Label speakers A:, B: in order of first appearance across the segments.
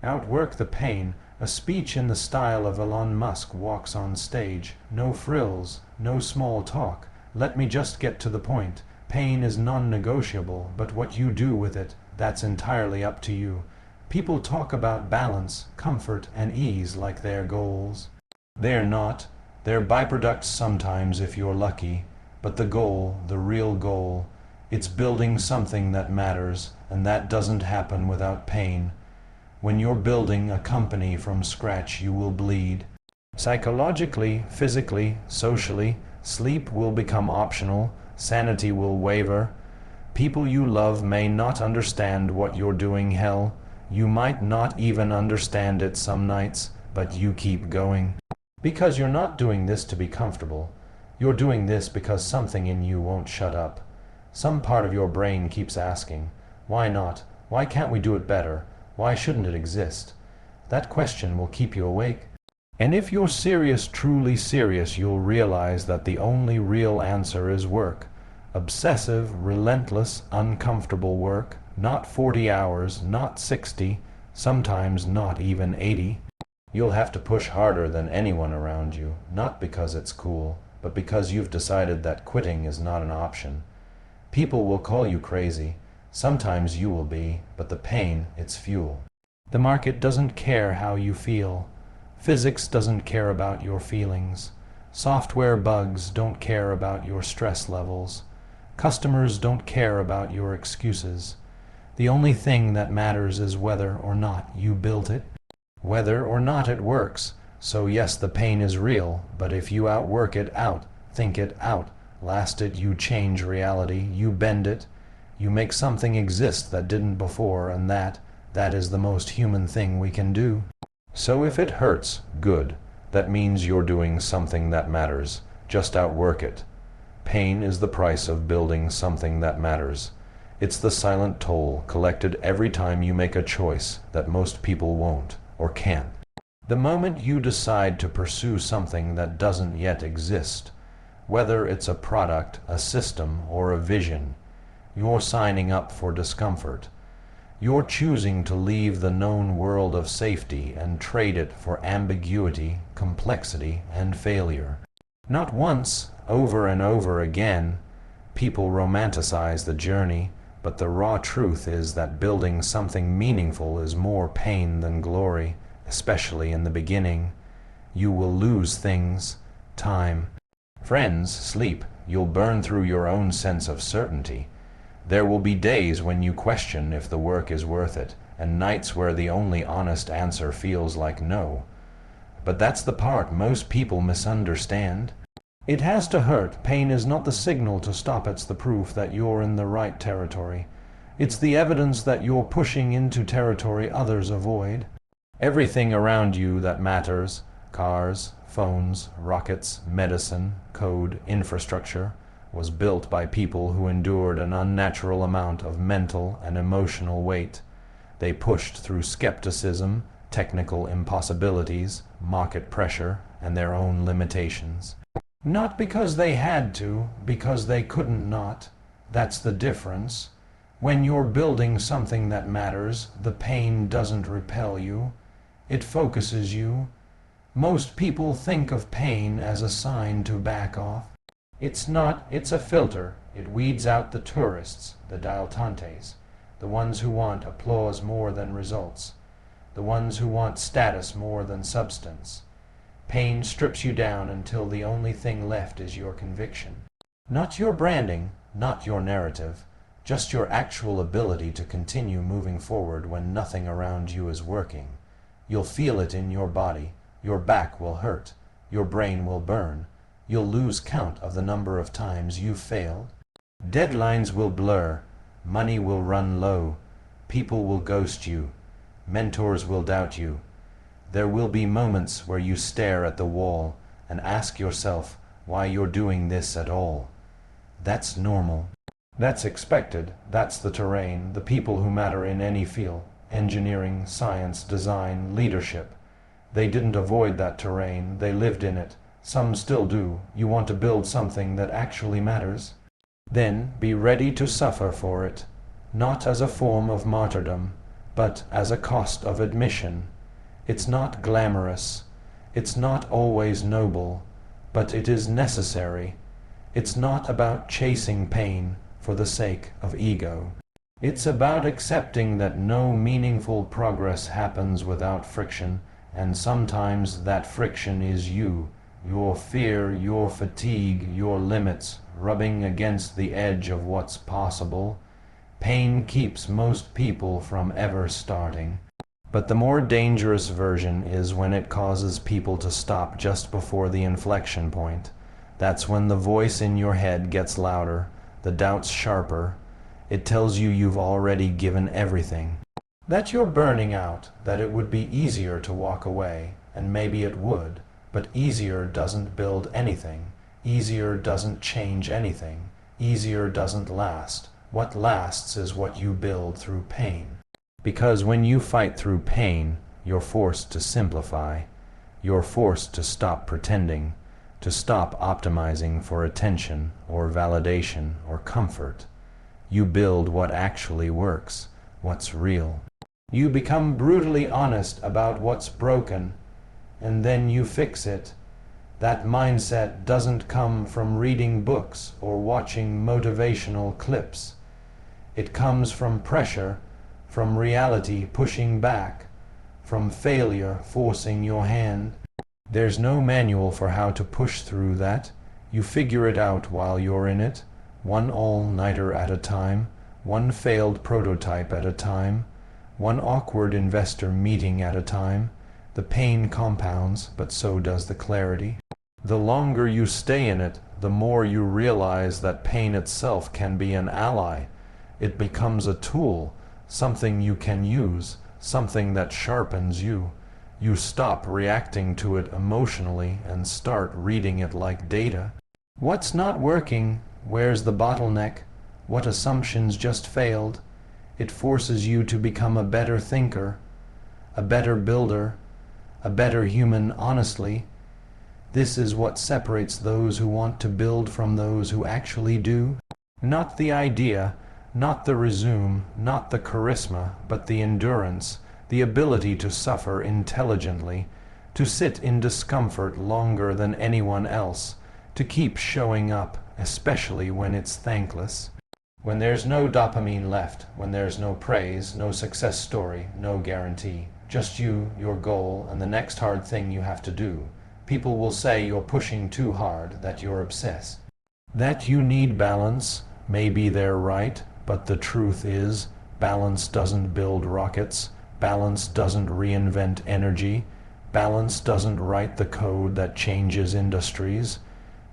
A: Outwork the Pain, a speech in the style of Elon Musk walks on stage. No frills, no small talk. Let me just get to the point. Pain is non-negotiable, but what you do with it, that's entirely up to you. People talk about balance, comfort, and ease like they're goals. They're not. They're byproducts sometimes if you're lucky. But the goal, the real goal, it's building something that matters, and that doesn't happen without pain. When you're building a company from scratch, you will bleed. Psychologically, physically, socially, sleep will become optional, sanity will waver. People you love may not understand what you're doing. Hell, you might not even understand it some nights, but you keep going. Because you're not doing this to be comfortable. You're doing this because something in you won't shut up. Some part of your brain keeps asking, why not? Why can't we do it better? Why shouldn't it exist? That question will keep you awake. And if you're serious, truly serious, you'll realize that the only real answer is work. Obsessive, relentless, uncomfortable work. Not 40 hours, not 60, sometimes not even 80. You'll have to push harder than anyone around you, not because it's cool, but because you've decided that quitting is not an option. People will call you crazy. Sometimes you will be, but the pain, it's fuel. The market doesn't care how you feel. Physics doesn't care about your feelings. Software bugs don't care about your stress levels. Customers don't care about your excuses. The only thing that matters is whether or not you built it, whether or not it works. So yes, the pain is real, but if you outwork it out, think it out, last it, you change reality, you bend it, you make something exist that didn't before, and that is the most human thing we can do. So if it hurts, good. That means you're doing something that matters. Just outwork it. Pain is the price of building something that matters. It's the silent toll collected every time you make a choice that most people won't or can't. The moment you decide to pursue something that doesn't yet exist, whether it's a product, a system, or a vision, you're signing up for discomfort. You're choosing to leave the known world of safety and trade it for ambiguity, complexity, and failure. Not once, over and over again. People romanticize the journey, but the raw truth is that building something meaningful is more pain than glory, especially in the beginning. You will lose things, time, friends, sleep. You'll burn through your own sense of certainty. There will be days when you question if the work is worth it, and nights where the only honest answer feels like no. But that's the part most people misunderstand. It has to hurt. Pain is not the signal to stop, it's the proof that you're in the right territory. It's the evidence that you're pushing into territory others avoid. Everything around you that matters, cars, phones, rockets, medicine, code, infrastructure, was built by people who endured an unnatural amount of mental and emotional weight. They pushed through skepticism, technical impossibilities, market pressure, and their own limitations. Not because they had to, because they couldn't not. That's the difference. When you're building something that matters, the pain doesn't repel you. It focuses you. Most people think of pain as a sign to back off. It's not, it's a filter. It weeds out the tourists, the dilettantes, the ones who want applause more than results, the ones who want status more than substance. Pain strips you down until the only thing left is your conviction. Not your branding, not your narrative, just your actual ability to continue moving forward when nothing around you is working. You'll feel it in your body. Your back will hurt. Your brain will burn. You'll lose count of the number of times you've failed. Deadlines will blur. Money will run low. People will ghost you. Mentors will doubt you. There will be moments where you stare at the wall and ask yourself why you're doing this at all. That's normal. That's expected. That's the terrain, the people who matter in any field. Engineering, science, design, leadership. They didn't avoid that terrain. They lived in it. Some still do. You want to build something that actually matters? Then be ready to suffer for it. Not as a form of martyrdom, but as a cost of admission. It's not glamorous. It's not always noble, but it is necessary. It's not about chasing pain for the sake of ego. It's about accepting that no meaningful progress happens without friction, and sometimes that friction is you, your fear, your fatigue, your limits, rubbing against the edge of what's possible. Pain keeps most people from ever starting. But the more dangerous version is when it causes people to stop just before the inflection point. That's when the voice in your head gets louder, the doubts sharper. It tells you you've already given everything, that you're burning out, that it would be easier to walk away, and maybe it would, but easier doesn't build anything. Easier doesn't change anything. Easier doesn't last. What lasts is what you build through pain. Because when you fight through pain, you're forced to simplify. You're forced to stop pretending, to stop optimizing for attention or validation or comfort. You build what actually works, what's real. You become brutally honest about what's broken, and then you fix it. That mindset doesn't come from reading books or watching motivational clips. It comes from pressure, from reality pushing back, from failure forcing your hand. There's no manual for how to push through that. You figure it out while you're in it, one all-nighter at a time, one failed prototype at a time, one awkward investor meeting at a time. The pain compounds, but so does the clarity. The longer you stay in it, the more you realize that pain itself can be an ally. It becomes a tool, something you can use, something that sharpens you. You stop reacting to it emotionally and start reading it like data. What's not working? Where's the bottleneck? What assumptions just failed? It forces you to become a better thinker, a better builder, a better human honestly. This is what separates those who want to build from those who actually do. Not the idea, not the resume, not the charisma, but the endurance, the ability to suffer intelligently, to sit in discomfort longer than anyone else, to keep showing up, especially when it's thankless. When there's no dopamine left, when there's no praise, no success story, no guarantee, just you, your goal, and the next hard thing you have to do, people will say you're pushing too hard, that you're obsessed. That you need balance, maybe they're right, but the truth is, balance doesn't build rockets, balance doesn't reinvent energy, balance doesn't write the code that changes industries.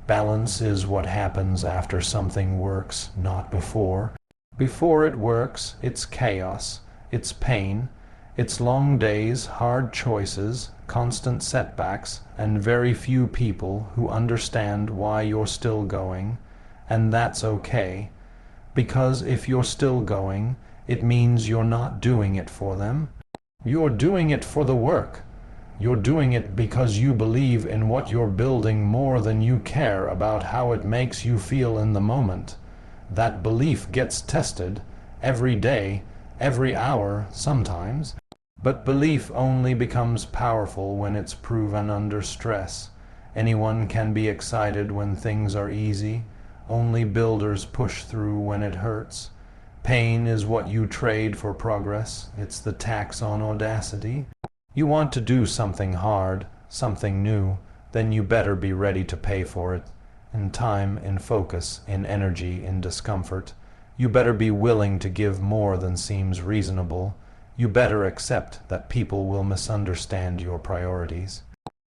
A: Balance is what happens after something works, not before. Before it works, it's chaos, it's pain, it's long days, hard choices, constant setbacks, and very few people who understand why you're still going, and that's okay. Because if you're still going, it means you're not doing it for them. You're doing it for the work. You're doing it because you believe in what you're building more than you care about how it makes you feel in the moment. That belief gets tested every day, every hour, sometimes. But belief only becomes powerful when it's proven under stress. Anyone can be excited when things are easy. Only builders push through when it hurts. Pain is what you trade for progress. It's the tax on audacity. You want to do something hard, something new, then you better be ready to pay for it. In time, in focus, in energy, in discomfort. You better be willing to give more than seems reasonable. You better accept that people will misunderstand your priorities.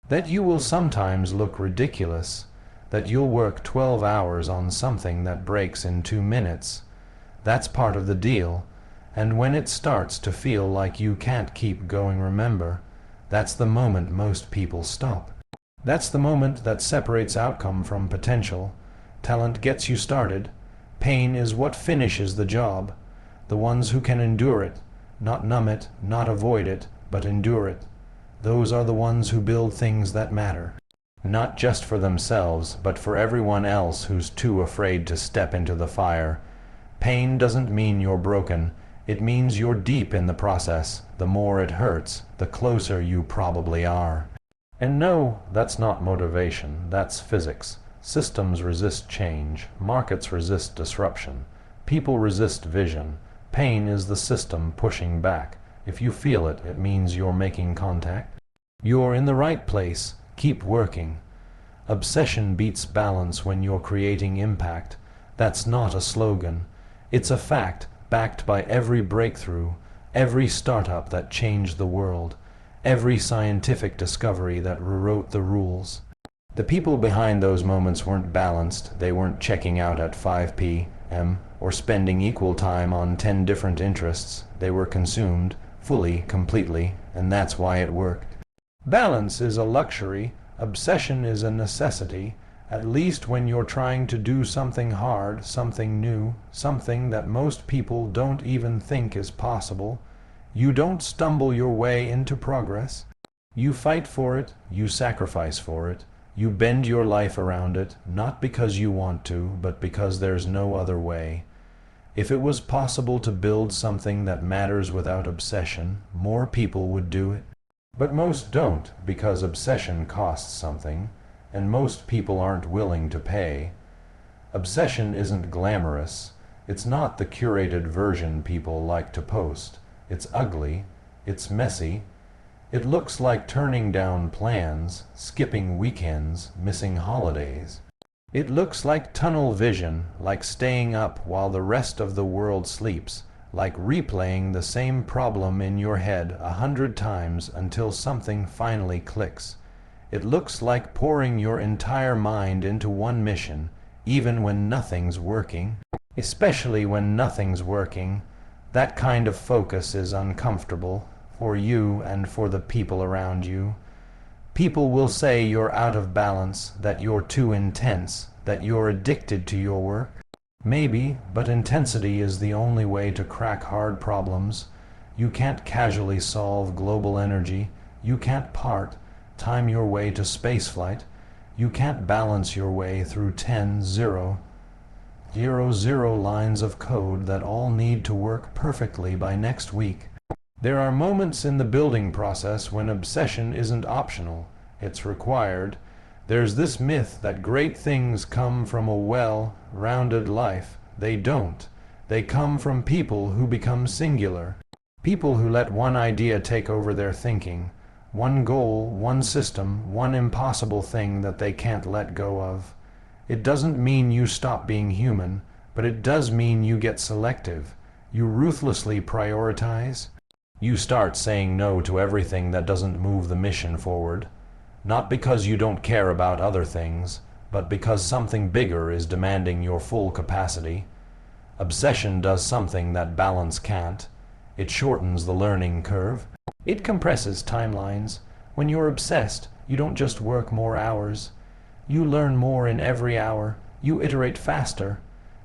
A: That you will sometimes look ridiculous. That you'll work 12 hours on something that breaks in 2 minutes. That's part of the deal. And when it starts to feel like you can't keep going, remember, that's the moment most people stop. That's the moment that separates outcome from potential. Talent gets you started. Pain is what finishes the job. The ones who can endure it, not numb it, not avoid it, but endure it. Those are the ones who build things that matter. Not just for themselves, but for everyone else who's too afraid to step into the fire. Pain doesn't mean you're broken. It means you're deep in the process. The more it hurts, the closer you probably are. And no, that's not motivation, that's physics. Systems resist change, markets resist disruption, people resist vision. Pain is the system pushing back. If you feel it, it means you're making contact. You're in the right place, keep working. Obsession beats balance when you're creating impact. That's not a slogan. It's a fact, backed by every breakthrough, every startup that changed the world, every scientific discovery that rewrote the rules. The people behind those moments weren't balanced. They weren't checking out at 5 p.m. or spending equal time on 10 different interests. They were consumed, fully, completely, and that's why it worked. Balance is a luxury. Obsession is a necessity, at least when you're trying to do something hard, something new, something that most people don't even think is possible. You don't stumble your way into progress. You fight for it, you sacrifice for it, you bend your life around it, not because you want to, but because there's no other way. If it was possible to build something that matters without obsession, more people would do it. But most don't, because obsession costs something, and most people aren't willing to pay. Obsession isn't glamorous. It's not the curated version people like to post. It's ugly. It's messy. It looks like turning down plans, skipping weekends, missing holidays. It looks like tunnel vision, like staying up while the rest of the world sleeps, like replaying the same problem in your head 100 times until something finally clicks. It looks like pouring your entire mind into one mission, even when nothing's working. Especially when nothing's working, that kind of focus is uncomfortable for you and for the people around you. People will say you're out of balance, that you're too intense, that you're addicted to your work. Maybe, but intensity is the only way to crack hard problems. You can't casually solve global energy. You can't time your way to spaceflight. You can't balance your way through 10 0 lines of code that all need to work perfectly by next week. There are moments in the building process when obsession isn't optional, it's required. There's this myth that great things come from a well-rounded life. They don't. They come from people who become singular. People who let one idea take over their thinking. One goal, one system, one impossible thing that they can't let go of. It doesn't mean you stop being human, but it does mean you get selective. You ruthlessly prioritize. You start saying no to everything that doesn't move the mission forward. Not because you don't care about other things, but because something bigger is demanding your full capacity. Obsession does something that balance can't. It shortens the learning curve. It compresses timelines. When you're obsessed, you don't just work more hours. You learn more in every hour. You iterate faster.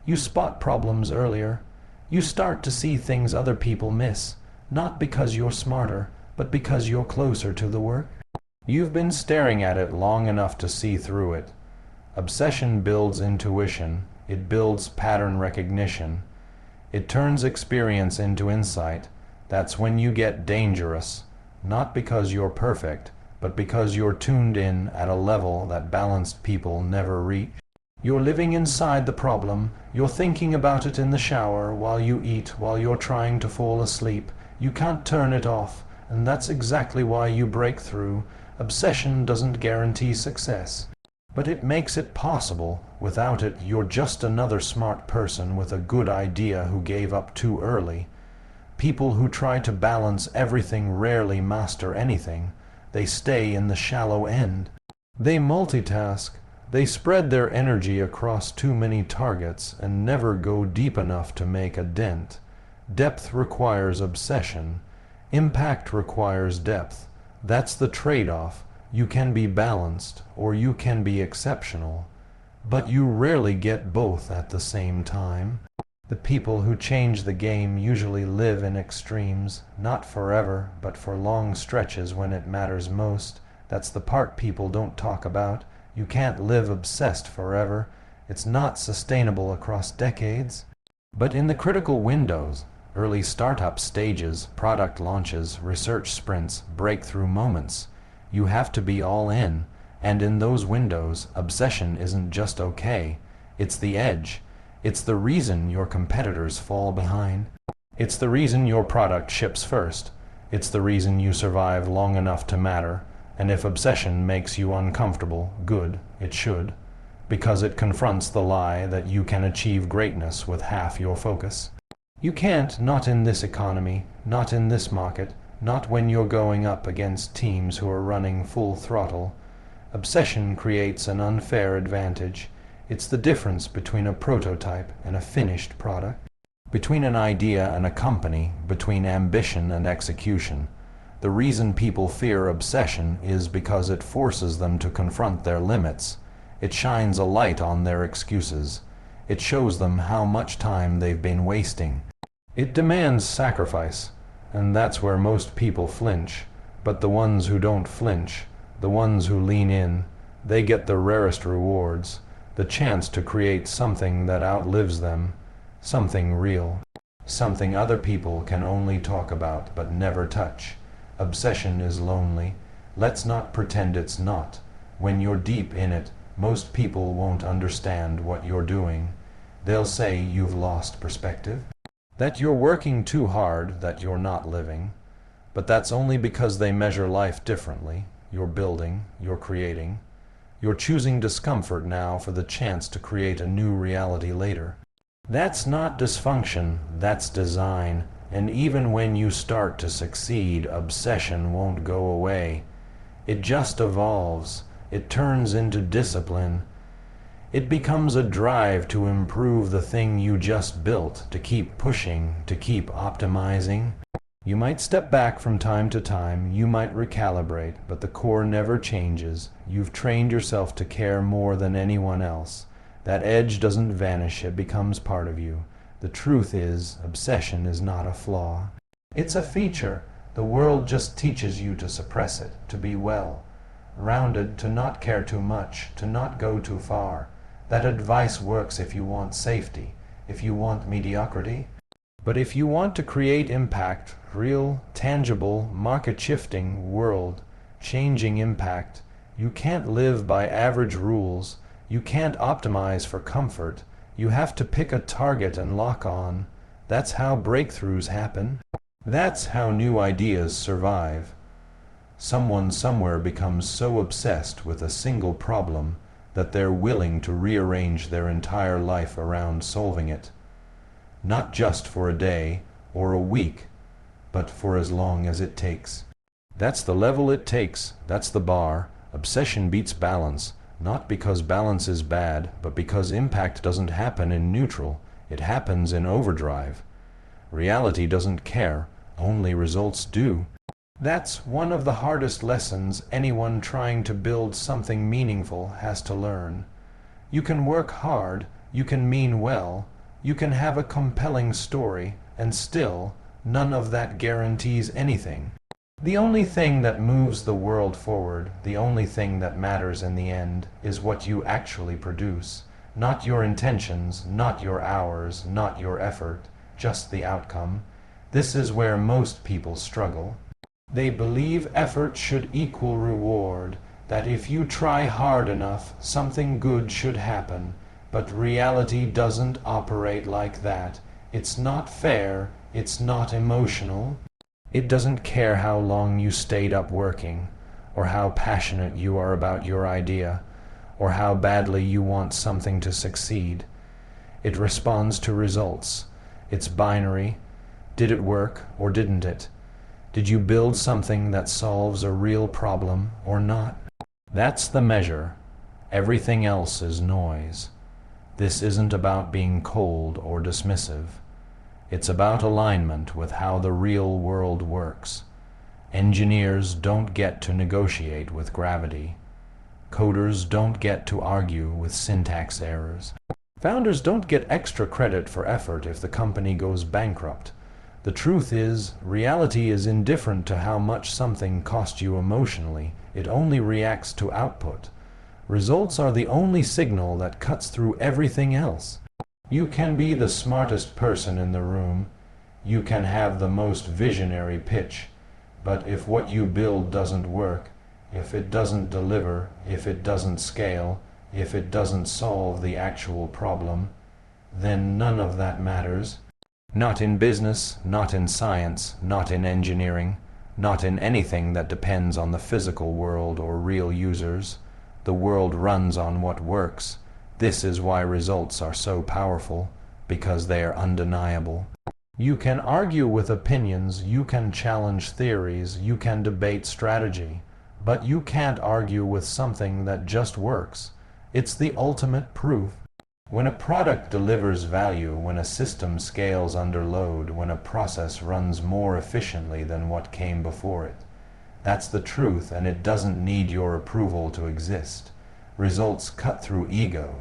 A: You spot problems earlier. You start to see things other people miss, not because you're smarter, but because you're closer to the work. You've been staring at it long enough to see through it. Obsession builds intuition. It builds pattern recognition. It turns experience into insight. That's when you get dangerous, not because you're perfect, but because you're tuned in at a level that balanced people never reach. You're living inside the problem. You're thinking about it in the shower, while you eat, while you're trying to fall asleep. You can't turn it off, and that's exactly why you break through. Obsession doesn't guarantee success, but it makes it possible. Without it, you're just another smart person with a good idea who gave up too early. People who try to balance everything rarely master anything. They stay in the shallow end. They multitask. They spread their energy across too many targets and never go deep enough to make a dent. Depth requires obsession. Impact requires depth. That's the trade-off. You can be balanced, or you can be exceptional. But you rarely get both at the same time. The people who change the game usually live in extremes, not forever, but for long stretches when it matters most. That's the part people don't talk about. You can't live obsessed forever. It's not sustainable across decades. But in the critical windows, early startup stages, product launches, research sprints, breakthrough moments. You have to be all in, and in those windows, obsession isn't just okay. It's the edge. It's the reason your competitors fall behind. It's the reason your product ships first. It's the reason you survive long enough to matter. And if obsession makes you uncomfortable, good, it should, because it confronts the lie that you can achieve greatness with half your focus. You can't, not in this economy, not in this market, not when you're going up against teams who are running full throttle. Obsession creates an unfair advantage. It's the difference between a prototype and a finished product, between an idea and a company, between ambition and execution. The reason people fear obsession is because it forces them to confront their limits. It shines a light on their excuses. It shows them how much time they've been wasting. It demands sacrifice, and that's where most people flinch. But the ones who don't flinch, the ones who lean in, they get the rarest rewards, the chance to create something that outlives them, something real, something other people can only talk about but never touch. Obsession is lonely. Let's not pretend it's not. When you're deep in it, most people won't understand what you're doing. They'll say you've lost perspective, that you're working too hard, that you're not living. But that's only because they measure life differently. You're building, you're creating. You're choosing discomfort now for the chance to create a new reality later. That's not dysfunction, that's design. And even when you start to succeed, obsession won't go away. It just evolves. It turns into discipline. It becomes a drive to improve the thing you just built, to keep pushing, to keep optimizing. You might step back from time to time, you might recalibrate, but the core never changes. You've trained yourself to care more than anyone else. That edge doesn't vanish, it becomes part of you. The truth is, obsession is not a flaw. It's a feature. The world just teaches you to suppress it, to be well rounded, to not care too much, to not go too far. That advice works if you want safety, if you want mediocrity. But if you want to create impact, real, tangible, market-shifting, world-changing impact, you can't live by average rules. You can't optimize for comfort. You have to pick a target and lock on. That's how breakthroughs happen. That's how new ideas survive. Someone somewhere becomes so obsessed with a single problem that they're willing to rearrange their entire life around solving it. Not just for a day or a week, but for as long as it takes. That's the level it takes. That's the bar. Obsession beats balance. Not because balance is bad, but because impact doesn't happen in neutral. It happens in overdrive. Reality doesn't care. Only results do. That's one of the hardest lessons anyone trying to build something meaningful has to learn. You can work hard, you can mean well, you can have a compelling story, and still, none of that guarantees anything. The only thing that moves the world forward, the only thing that matters in the end, is what you actually produce. Not your intentions, not your hours, not your effort, just the outcome. This is where most people struggle. They believe effort should equal reward, that if you try hard enough, something good should happen. But reality doesn't operate like that. It's not fair, it's not emotional. It doesn't care how long you stayed up working, or how passionate you are about your idea, or how badly you want something to succeed. It responds to results. It's binary. Did it work or didn't it? Did you build something that solves a real problem or not? That's the measure. Everything else is noise. This isn't about being cold or dismissive. It's about alignment with how the real world works. Engineers don't get to negotiate with gravity. Coders don't get to argue with syntax errors. Founders don't get extra credit for effort if the company goes bankrupt. The truth is, reality is indifferent to how much something cost you emotionally. It only reacts to output. Results are the only signal that cuts through everything else. You can be the smartest person in the room. You can have the most visionary pitch, but if what you build doesn't work, if it doesn't deliver, if it doesn't scale, if it doesn't solve the actual problem, then none of that matters. Not in business, not in science, not in engineering, not in anything that depends on the physical world or real users. The world runs on what works. This is why results are so powerful, because they are undeniable. You can argue with opinions, you can challenge theories, you can debate strategy, but you can't argue with something that just works. It's the ultimate proof. When a product delivers value, when a system scales under load, when a process runs more efficiently than what came before it, that's the truth, and it doesn't need your approval to exist. Results cut through ego.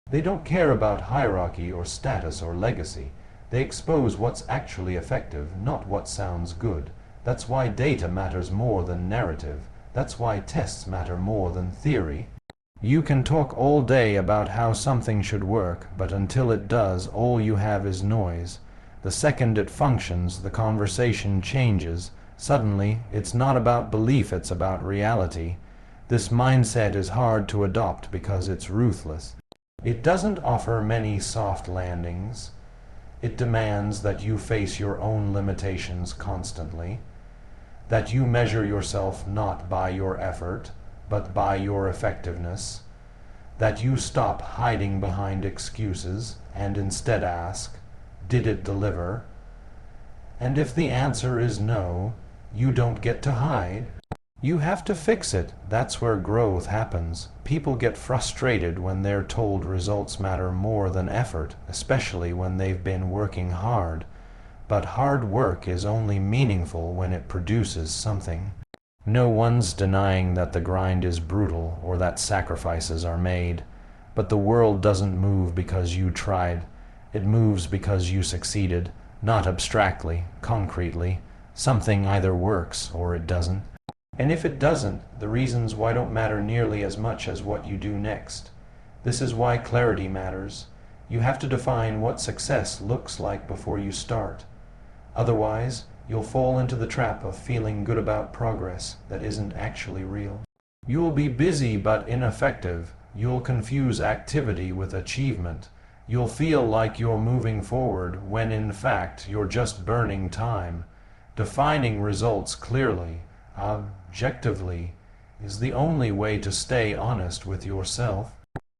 A: They don't care about hierarchy or status or legacy. They expose what's actually effective, not what sounds good. That's why data matters more than narrative. That's why tests matter more than theory. You can talk all day about how something should work, but until it does, all you have is noise. The second it functions, the conversation changes. Suddenly, it's not about belief, it's about reality. This mindset is hard to adopt because it's ruthless. It doesn't offer many soft landings. It demands that you face your own limitations constantly, that you measure yourself not by your effort, but by your effectiveness, that you stop hiding behind excuses and instead ask, did it deliver? And if the answer is no, you don't get to hide. You have to fix it. That's where growth happens. People get frustrated when they're told results matter more than effort, especially when they've been working hard. But hard work is only meaningful when it produces something. No one's denying that the grind is brutal or that sacrifices are made. But the world doesn't move because you tried. It moves because you succeeded, not abstractly, concretely. Something either works or it doesn't. And if it doesn't, the reasons why don't matter nearly as much as what you do next. This is why clarity matters. You have to define what success looks like before you start. Otherwise, you'll fall into the trap of feeling good about progress that isn't actually real. You'll be busy but ineffective. You'll confuse activity with achievement. You'll feel like you're moving forward when in fact you're just burning time. Defining results clearly, objectively, is the only way to stay honest with yourself.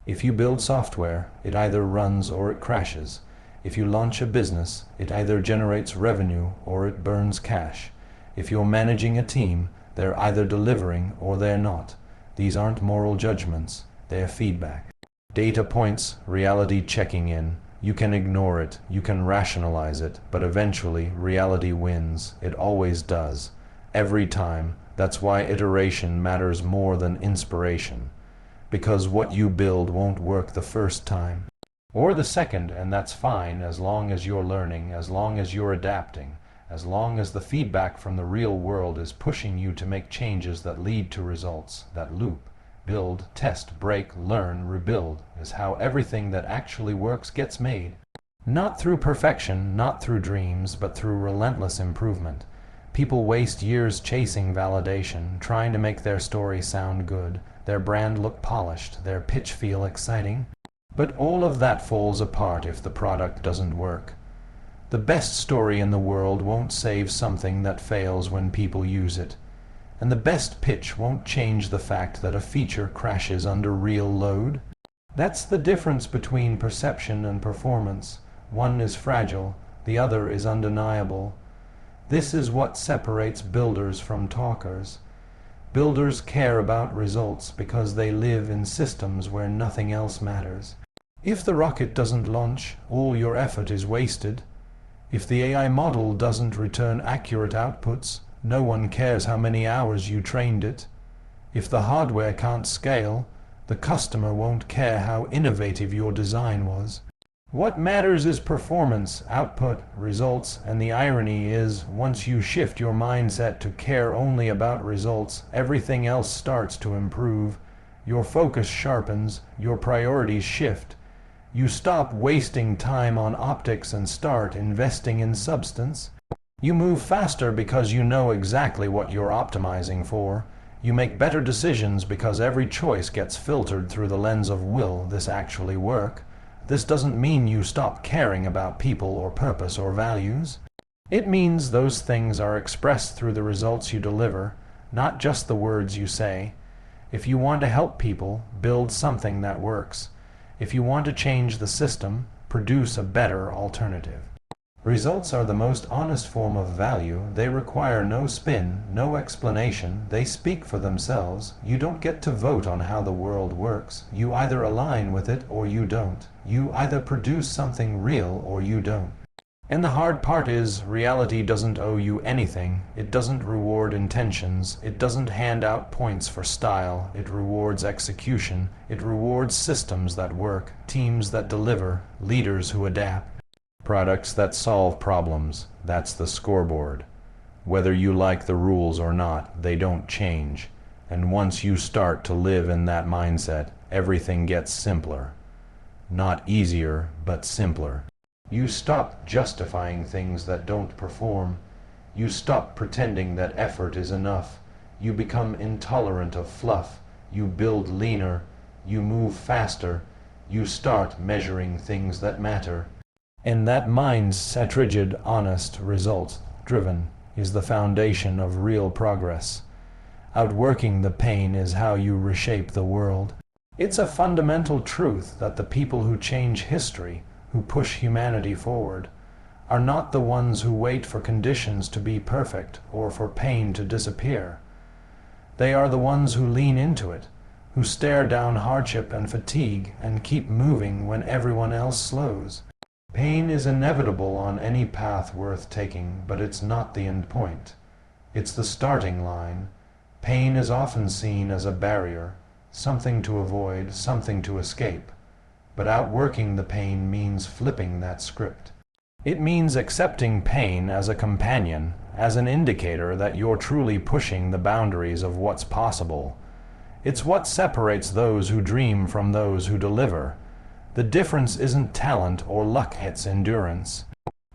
A: If you build software, it either runs or it crashes. If you launch a business, it either generates revenue or it burns cash. If you're managing a team, they're either delivering or they're not. These aren't moral judgments, they're feedback. Data points, reality checking in. You can ignore it, you can rationalize it, but eventually reality wins. It always does. Every time. That's why iteration matters more than inspiration. Because what you build won't work the first time. Or the second, and that's fine as long as you're learning, as long as you're adapting, as long as the feedback from the real world is pushing you to make changes that lead to results. That loop. Build, test, break, learn, rebuild is how everything that actually works gets made. Not through perfection, not through dreams, but through relentless improvement. People waste years chasing validation, trying to make their story sound good, their brand look polished, their pitch feel exciting. But all of that falls apart if the product doesn't work. The best story in the world won't save something that fails when people use it. And the best pitch won't change the fact that a feature crashes under real load. That's the difference between perception and performance. One is fragile, the other is undeniable. This is what separates builders from talkers. Builders care about results because they live in systems where nothing else matters. If the rocket doesn't launch, all your effort is wasted. If the AI model doesn't return accurate outputs, no one cares how many hours you trained it. If the hardware can't scale, the customer won't care how innovative your design was. What matters is performance, output, results, and the irony is, once you shift your mindset to care only about results, everything else starts to improve. Your focus sharpens, your priorities shift. You stop wasting time on optics and start investing in substance. You move faster because you know exactly what you're optimizing for. You make better decisions because every choice gets filtered through the lens of will this actually work. This doesn't mean you stop caring about people or purpose or values. It means those things are expressed through the results you deliver, not just the words you say. If you want to help people, build something that works. If you want to change the system, produce a better alternative. Results are the most honest form of value. They require no spin, no explanation. They speak for themselves. You don't get to vote on how the world works. You either align with it or you don't. You either produce something real or you don't. And the hard part is, reality doesn't owe you anything. It doesn't reward intentions. It doesn't hand out points for style. It rewards execution. It rewards systems that work, teams that deliver, leaders who adapt. Products that solve problems. That's the scoreboard. Whether you like the rules or not, they don't change. And once you start to live in that mindset, everything gets simpler. Not easier, but simpler. You stop justifying things that don't perform. You stop pretending that effort is enough. You become intolerant of fluff. You build leaner. You move faster. You start measuring things that matter. And that mindset, rigid, honest, results-driven, is the foundation of real progress. Outworking the pain is how you reshape the world. It's a fundamental truth that the people who change history, who push humanity forward, are not the ones who wait for conditions to be perfect or for pain to disappear. They are the ones who lean into it, who stare down hardship and fatigue and keep moving when everyone else slows. Pain is inevitable on any path worth taking, but it's not the end point. It's the starting line. Pain is often seen as a barrier, something to avoid, something to escape. But outworking the pain means flipping that script. It means accepting pain as a companion, as an indicator that you're truly pushing the boundaries of what's possible. It's what separates those who dream from those who deliver. The difference isn't talent or luck, it's endurance.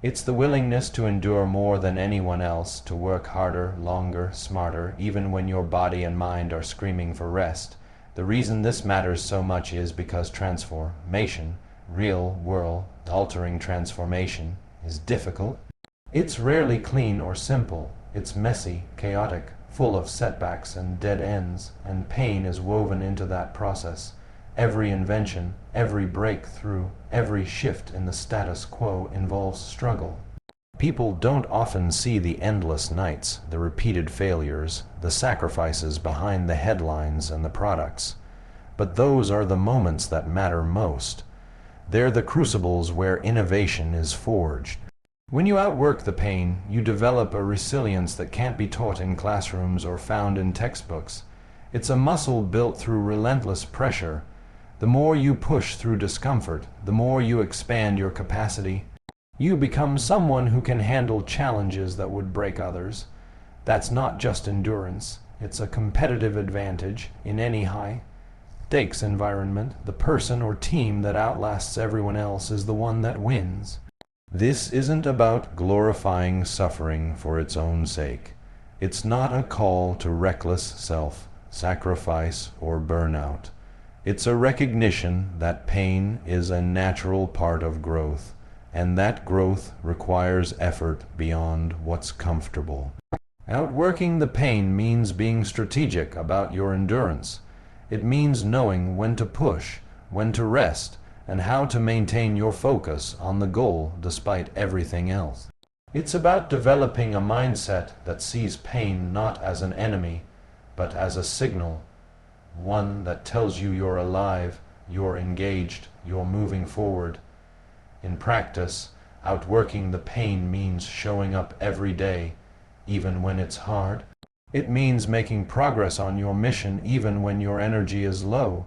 A: It's the willingness to endure more than anyone else, to work harder, longer, smarter, even when your body and mind are screaming for rest. The reason this matters so much is because transformation, real world altering transformation, is difficult. It's rarely clean or simple. It's messy, chaotic, full of setbacks and dead ends, and pain is woven into that process. Every invention, every breakthrough, every shift in the status quo involves struggle. People don't often see the endless nights, the repeated failures, the sacrifices behind the headlines and the products. But those are the moments that matter most. They're the crucibles where innovation is forged. When you outwork the pain, you develop a resilience that can't be taught in classrooms or found in textbooks. It's a muscle built through relentless pressure. The more you push through discomfort, the more you expand your capacity. You become someone who can handle challenges that would break others. That's not just endurance. It's a competitive advantage in any high-stakes environment. The person or team that outlasts everyone else is the one that wins. This isn't about glorifying suffering for its own sake. It's not a call to reckless self-sacrifice or burnout. It's a recognition that pain is a natural part of growth, and that growth requires effort beyond what's comfortable. Outworking the pain means being strategic about your endurance. It means knowing when to push, when to rest, and how to maintain your focus on the goal despite everything else. It's about developing a mindset that sees pain not as an enemy, but as a signal, one that tells you you're alive, you're engaged, you're moving forward. In practice, outworking the pain means showing up every day, even when it's hard. It means making progress on your mission even when your energy is low.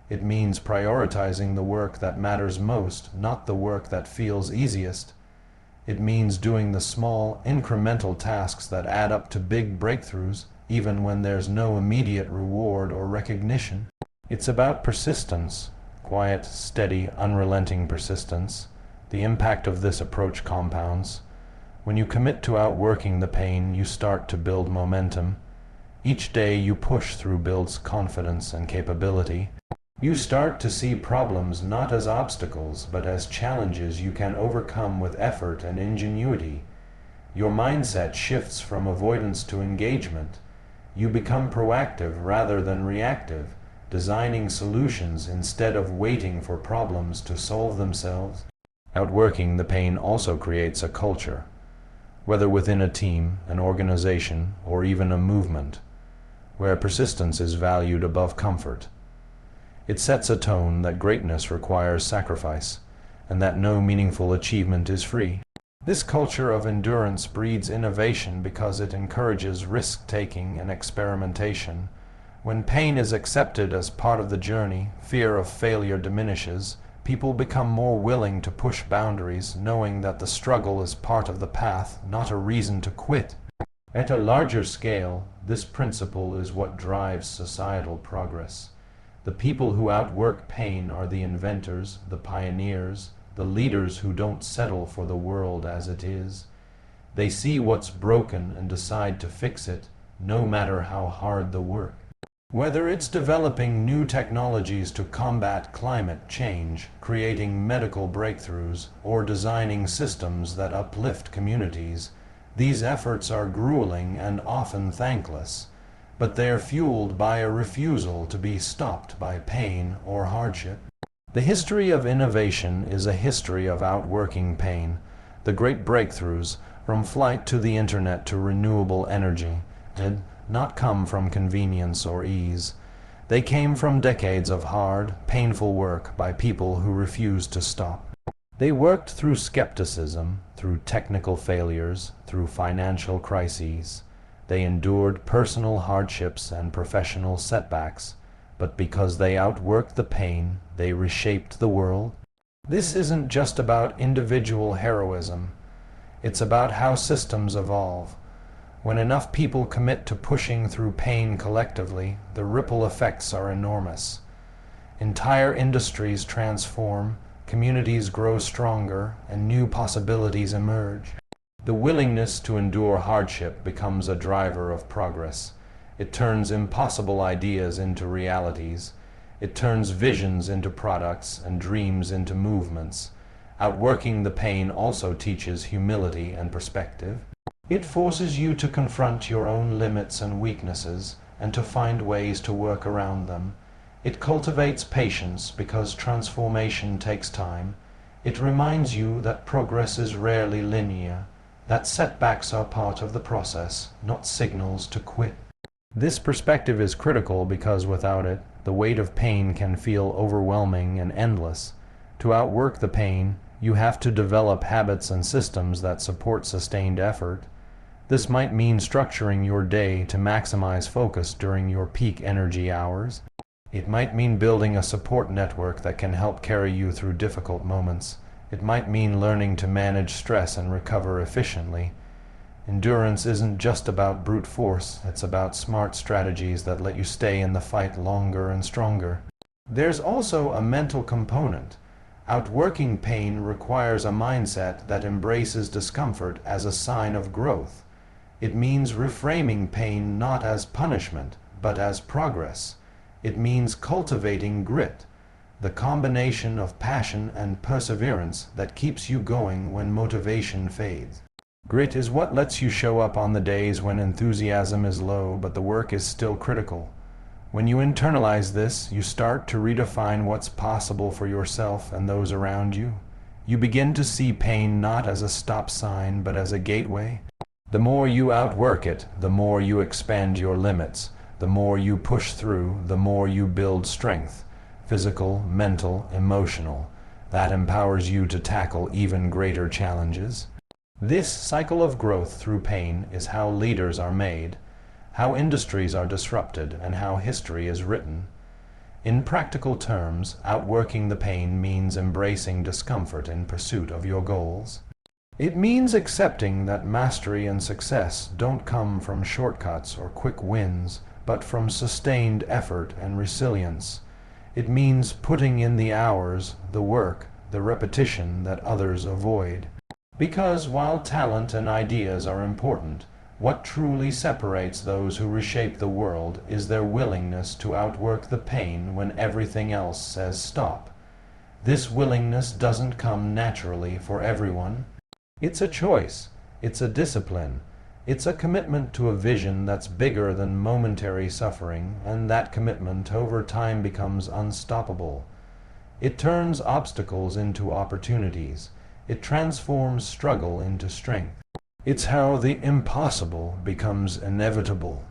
A: It means prioritizing the work that matters most, not the work that feels easiest. It means doing the small, incremental tasks that add up to big breakthroughs, even when there's no immediate reward or recognition. It's about persistence, quiet, steady, unrelenting persistence. The impact of this approach compounds. When you commit to outworking the pain, you start to build momentum. Each day you push through builds confidence and capability. You start to see problems not as obstacles, but as challenges you can overcome with effort and ingenuity. Your mindset shifts from avoidance to engagement. You become proactive rather than reactive, designing solutions instead of waiting for problems to solve themselves. Outworking the pain also creates a culture, whether within a team, an organization, or even a movement, where persistence is valued above comfort. It sets a tone that greatness requires sacrifice, and that no meaningful achievement is free. This culture of endurance breeds innovation because it encourages risk-taking and experimentation. When pain is accepted as part of the journey, fear of failure diminishes. People become more willing to push boundaries, knowing that the struggle is part of the path, not a reason to quit. At a larger scale, this principle is what drives societal progress. The people who outwork pain are the inventors, the pioneers, the leaders who don't settle for the world as it is. They see what's broken and decide to fix it, no matter how hard the work. Whether it's developing new technologies to combat climate change, creating medical breakthroughs, or designing systems that uplift communities, these efforts are grueling and often thankless, but they are fueled by a refusal to be stopped by pain or hardship. The history of innovation is a history of outworking pain. The great breakthroughs, from flight to the internet to renewable energy, did not come from convenience or ease. They came from decades of hard, painful work by people who refused to stop. They worked through skepticism, through technical failures, through financial crises. They endured personal hardships and professional setbacks, but because they outworked the pain, they reshaped the world. This isn't just about individual heroism. It's about how systems evolve. When enough people commit to pushing through pain collectively, the ripple effects are enormous. Entire industries transform, communities grow stronger, and new possibilities emerge. The willingness to endure hardship becomes a driver of progress. It turns impossible ideas into realities. It turns visions into products and dreams into movements. Outworking the pain also teaches humility and perspective. It forces you to confront your own limits and weaknesses and to find ways to work around them. It cultivates patience because transformation takes time. It reminds you that progress is rarely linear, that setbacks are part of the process, not signals to quit. This perspective is critical because without it, the weight of pain can feel overwhelming and endless. To outwork the pain, you have to develop habits and systems that support sustained effort. This might mean structuring your day to maximize focus during your peak energy hours. It might mean building a support network that can help carry you through difficult moments. It might mean learning to manage stress and recover efficiently. Endurance isn't just about brute force, it's about smart strategies that let you stay in the fight longer and stronger. There's also a mental component. Outworking pain requires a mindset that embraces discomfort as a sign of growth. It means reframing pain not as punishment, but as progress. It means cultivating grit, the combination of passion and perseverance that keeps you going when motivation fades. Grit is what lets you show up on the days when enthusiasm is low, but the work is still critical. When you internalize this, you start to redefine what's possible for yourself and those around you. You begin to see pain not as a stop sign, but as a gateway. The more you outwork it, the more you expand your limits. The more you push through, the more you build strength, physical, mental, emotional. That empowers you to tackle even greater challenges. This cycle of growth through pain is how leaders are made, how industries are disrupted, and how history is written. In practical terms, outworking the pain means embracing discomfort in pursuit of your goals. It means accepting that mastery and success don't come from shortcuts or quick wins, but from sustained effort and resilience. It means putting in the hours, the work, the repetition that others avoid. Because while talent and ideas are important, what truly separates those who reshape the world is their willingness to outwork the pain when everything else says stop. This willingness doesn't come naturally for everyone. It's a choice. It's a discipline. It's a commitment to a vision that's bigger than momentary suffering, and that commitment over time becomes unstoppable. It turns obstacles into opportunities. It transforms struggle into strength. It's how the impossible becomes inevitable.